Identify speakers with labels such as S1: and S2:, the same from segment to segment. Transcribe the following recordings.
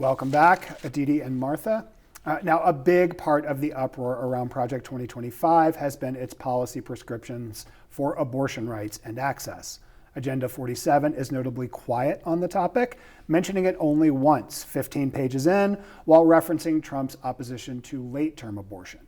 S1: Welcome back, Aditi and Martha. Now, a big part of the uproar around Project 2025 has been its policy prescriptions for abortion rights and access. Agenda 47 is notably quiet on the topic, mentioning it only once, 15 pages in, while referencing Trump's opposition to late-term abortion.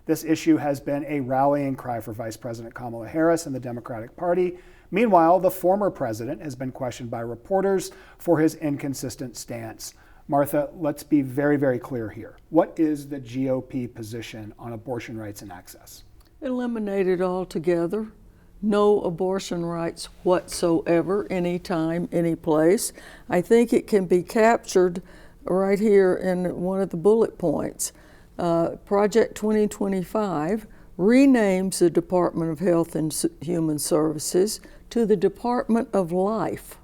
S1: This issue has been a rallying cry for Vice President Kamala Harris and the Democratic Party. Meanwhile, the former president has been questioned by reporters for his inconsistent stance. Martha, let's be very, very clear here. What is the GOP position on abortion rights and access?
S2: Eliminate it altogether. No abortion rights whatsoever, anytime, any place. I think it can be captured right here in one of the bullet points. Project 2025 renames the Department of Health and Human Services to the Department of Life.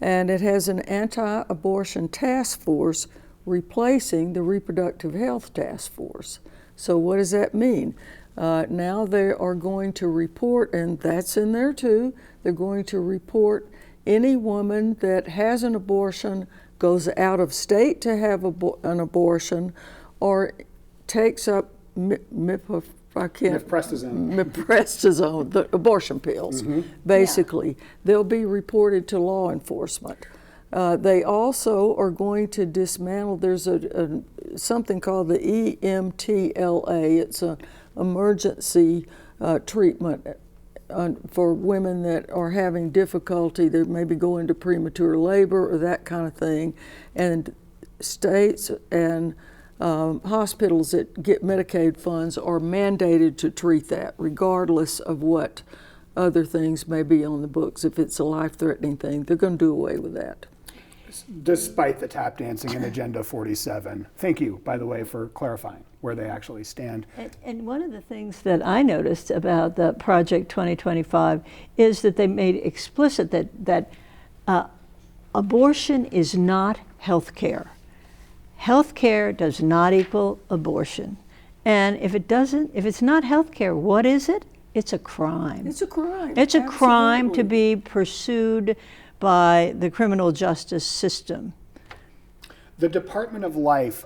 S2: And it has an anti-abortion task force replacing the Reproductive Health Task Force. So what does that mean? Now they are going to report, and that's in there too, they're going to report any woman that has an abortion, goes out of state to have an abortion, or takes up mifepristone, the abortion pills, basically. Yeah. They'll be reported to law enforcement. They also are going to dismantle, there's something called the EMTLA. It's an emergency treatment for women that are having difficulty, they maybe go into premature labor or that kind of thing. And states and hospitals that get Medicaid funds are mandated to treat that, regardless of what other things may be on the books. If it's a life-threatening thing, they're going to do away with that.
S1: Despite the tap dancing in Agenda 47. Thank you, by the way, for clarifying where they actually stand.
S3: And one of the things that I noticed about the Project 2025 is that they made explicit that abortion is not health care. Health care does not equal abortion. And if it's not health care, what is it? It's a crime.
S2: It's a crime.
S3: It's a crime to be pursued by the criminal justice system.
S1: The Department of Life,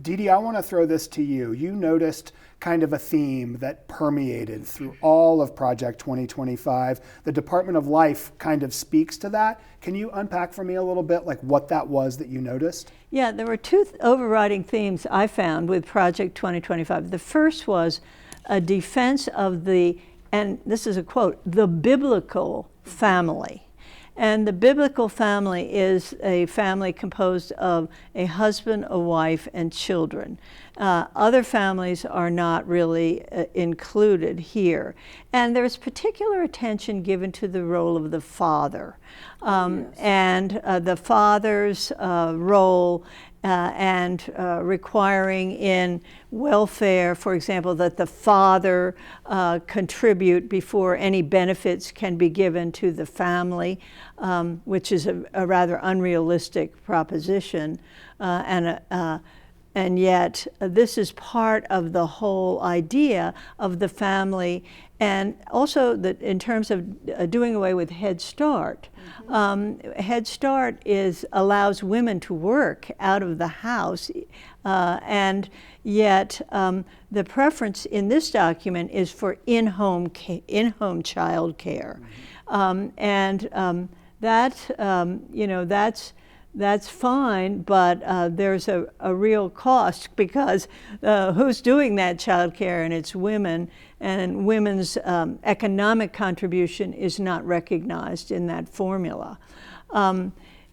S1: Dee, I want to throw this to you. You noticed kind of a theme that permeated through all of Project 2025. The Department of Life kind of speaks to that. Can you unpack for me a little bit like what that was that you noticed?
S3: Yeah, there were two overriding themes I found with Project 2025. The first was a defense of and this is a quote, the biblical family. And the biblical family is a family composed of a husband, a wife, and children. Other families are not really included here. And there's particular attention given to the role of the father. And the father's role and requiring in welfare, for example, that the father contribute before any benefits can be given to the family, which is a rather unrealistic proposition. And yet, this is part of the whole idea of the family, and also that in terms of doing away with Head Start. Head Start allows women to work out of the house, and yet the preference in this document is for in-home child care, that's fine, but there's a real cost because who's doing that child care? And it's women, and women's economic contribution is not recognized in that formula. And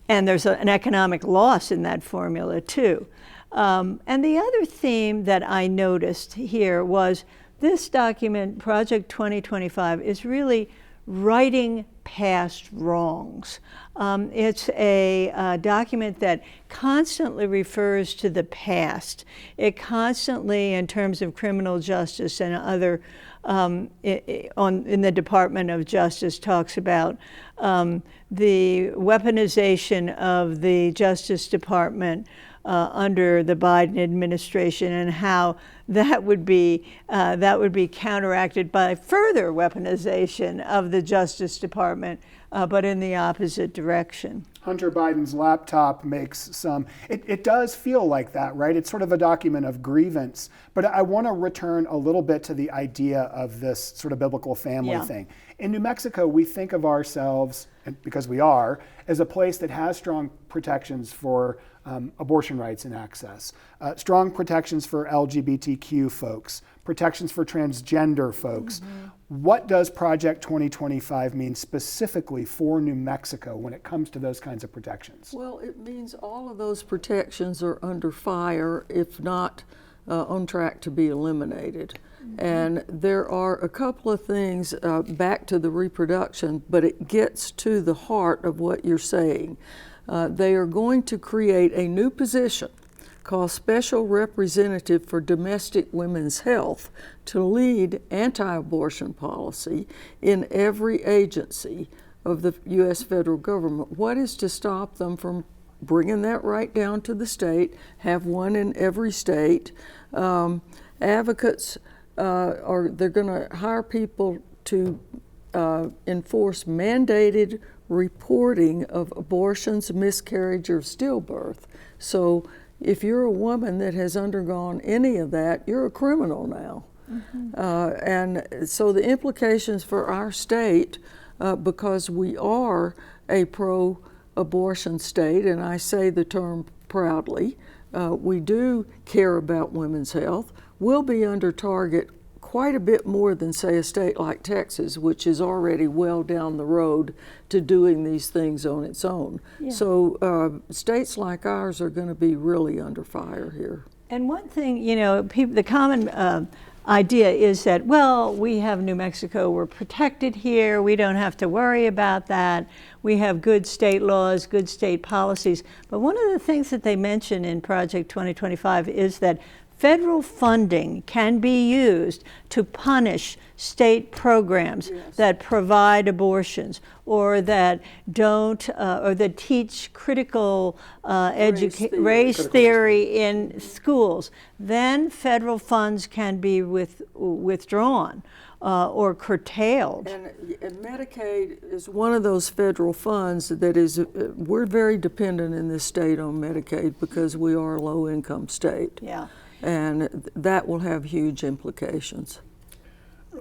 S3: there's an economic loss in that formula too. And the other theme that I noticed here was this document, Project 2025, is really righting past wrongs. It's a document that constantly refers to the past. It constantly, in terms of criminal justice and other, in the Department of Justice, talks about the weaponization of the Justice Department under the Biden administration, and how that would be counteracted by further weaponization of the Justice Department but in the opposite direction.
S1: Hunter Biden's laptop makes it does feel like that, right? It's sort of a document of grievance. But I want to return a little bit to the idea of this sort of biblical family thing. In New Mexico, we think of ourselves, and because we are, as a place that has strong protections for abortion rights and access, strong protections for LGBTQ folks, protections for transgender folks. What does Project 2025 mean specifically for New Mexico when it comes to those kinds of protections?
S2: Well, it means all of those protections are under fire, if not on track to be eliminated. And there are a couple of things back to the reproduction, but it gets to the heart of what you're saying. They are going to create a new position called Special Representative for Domestic Women's Health to lead anti-abortion policy in every agency of the U.S. federal government. What is to stop them from bringing that right down to the state, have one in every state? Advocates they're going to hire people to enforce mandated reporting of abortions, miscarriage, or stillbirth. So if you're a woman that has undergone any of that, you're a criminal now. And so the implications for our state, because we are a pro-abortion state, and I say the term proudly, we do care about women's health, we'll be under target quite a bit more than, say, a state like Texas, which is already well down the road to doing these things on its own. So states like ours are going to be really under fire here.
S3: And one thing, the common idea is that, well, we have New Mexico, we're protected here, we don't have to worry about that, we have good state laws, good state policies. But one of the things that they mention in Project 2025 is that federal funding can be used to punish state programs that provide abortions or that don't, or that teach critical race theory in schools. Then federal funds can be withdrawn or curtailed.
S2: And Medicaid is one of those federal funds that is, we're very dependent in this state on Medicaid because we are a low-income state. And that will have huge implications.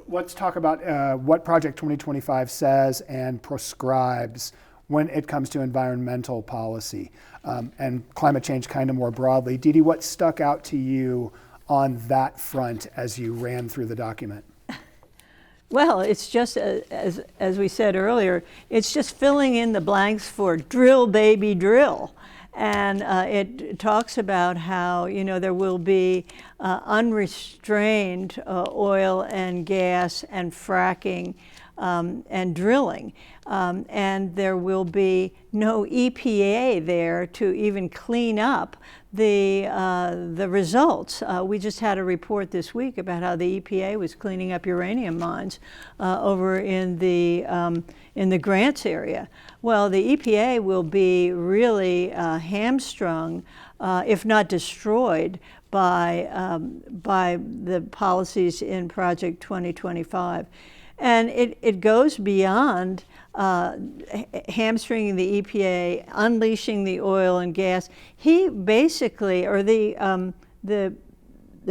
S1: Let's talk about what Project 2025 says and prescribes when it comes to environmental policy and climate change kind of more broadly. Dee Dee, what stuck out to you on that front as you ran through the document?
S3: Well, it's just, as we said earlier, it's just filling in the blanks for drill, baby, drill. And it talks about how, there will be unrestrained oil and gas and fracking and drilling. And there will be no EPA there to even clean up the results. We just had a report this week about how the EPA was cleaning up uranium mines over in the Grants area. Well, the EPA will be really hamstrung, if not destroyed, by the policies in Project 2025. And it goes beyond hamstringing the EPA, unleashing the oil and gas. He basically, or the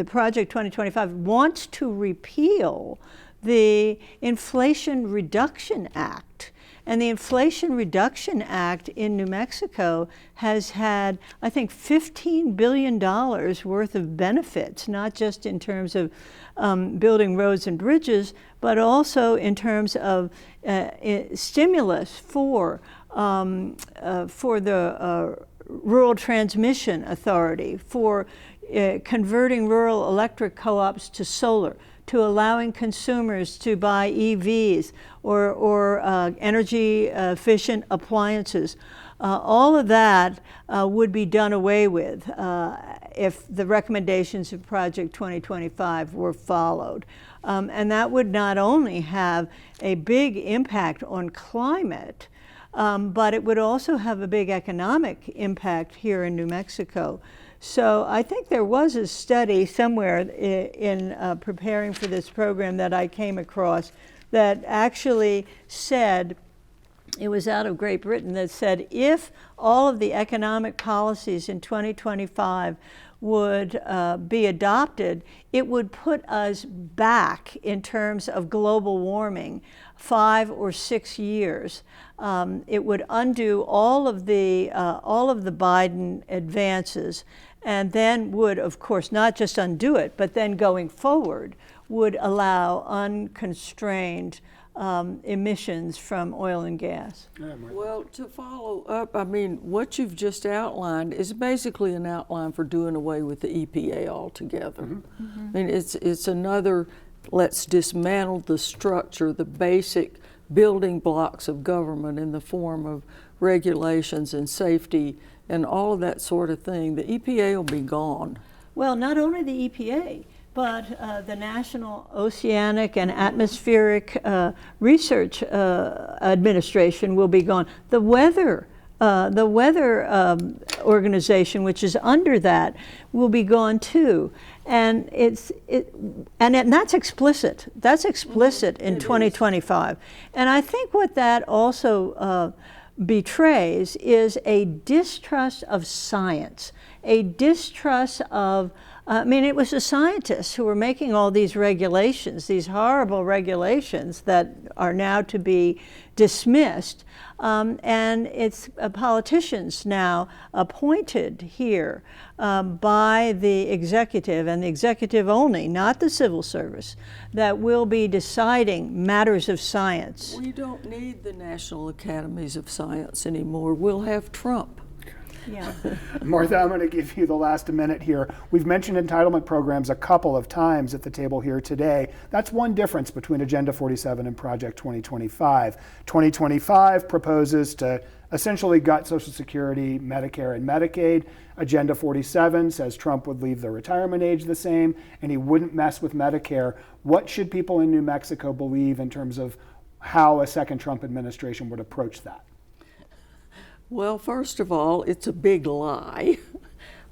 S3: Project 2025 wants to repeal the Inflation Reduction Act. And the Inflation Reduction Act in New Mexico has had, I think, $15 billion worth of benefits, not just in terms of building roads and bridges, but also in terms of stimulus for the Rural Transmission Authority, for converting rural electric co-ops to solar, to allowing consumers to buy EVs or energy efficient appliances. All of that would be done away with if the recommendations of Project 2025 were followed. And that would not only have a big impact on climate, but it would also have a big economic impact here in New Mexico. So I think there was a study somewhere in preparing for this program that I came across that actually said it was out of Great Britain, that said if all of the economic policies in 2025 would be adopted, it would put us back in terms of global warming 5 or 6 years. It would undo all of the Biden advances, and then would, of course, not just undo it, but then going forward would allow unconstrained emissions from oil and gas.
S2: Well, to follow up, I mean, what you've just outlined is basically an outline for doing away with the EPA altogether. I mean, it's another, let's dismantle the structure, the basic building blocks of government in the form of regulations and safety and all of that sort of thing. The EPA will be gone.
S3: Well, not only the EPA, but the National Oceanic and Atmospheric Research Administration will be gone. The weather organization, which is under that, will be gone too. And that's explicit. That's explicit in 2025. And I think what that also betrays is a distrust of science, a distrust of I mean, it was the scientists who were making all these regulations, these horrible regulations that are now to be dismissed. And it's politicians now appointed here by the executive, and the executive only, not the civil service, that will be deciding matters of science.
S2: We don't need the National Academies of Science anymore. We'll have Trump.
S3: Yeah.
S1: Martha, I'm going to give you the last minute here. We've mentioned entitlement programs a couple of times at the table here today. That's one difference between Agenda 47 and Project 2025. 2025 proposes to essentially gut Social Security, Medicare, and Medicaid. Agenda 47 says Trump would leave the retirement age the same and he wouldn't mess with Medicare. What should people in New Mexico believe in terms of how a second Trump administration would approach that?
S2: Well, first of all, it's a big lie.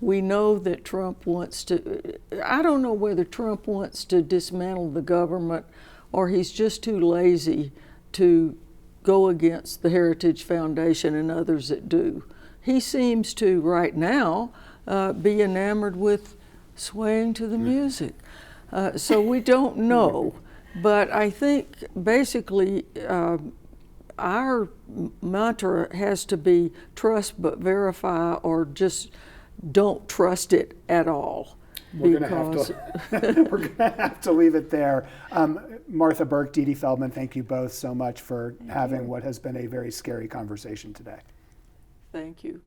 S2: We know that Trump wants to, I don't know whether Trump wants to dismantle the government or he's just too lazy to go against the Heritage Foundation and others that do. He seems to, right now, be enamored with swaying to the music. So we don't know. But I think basically, our mantra has to be trust but verify, or just don't trust it at all.
S1: We're going to have to leave it there. Martha Burke, Dee Dee Feldman, thank you both so much for having what has been a very scary conversation today.
S2: Thank you.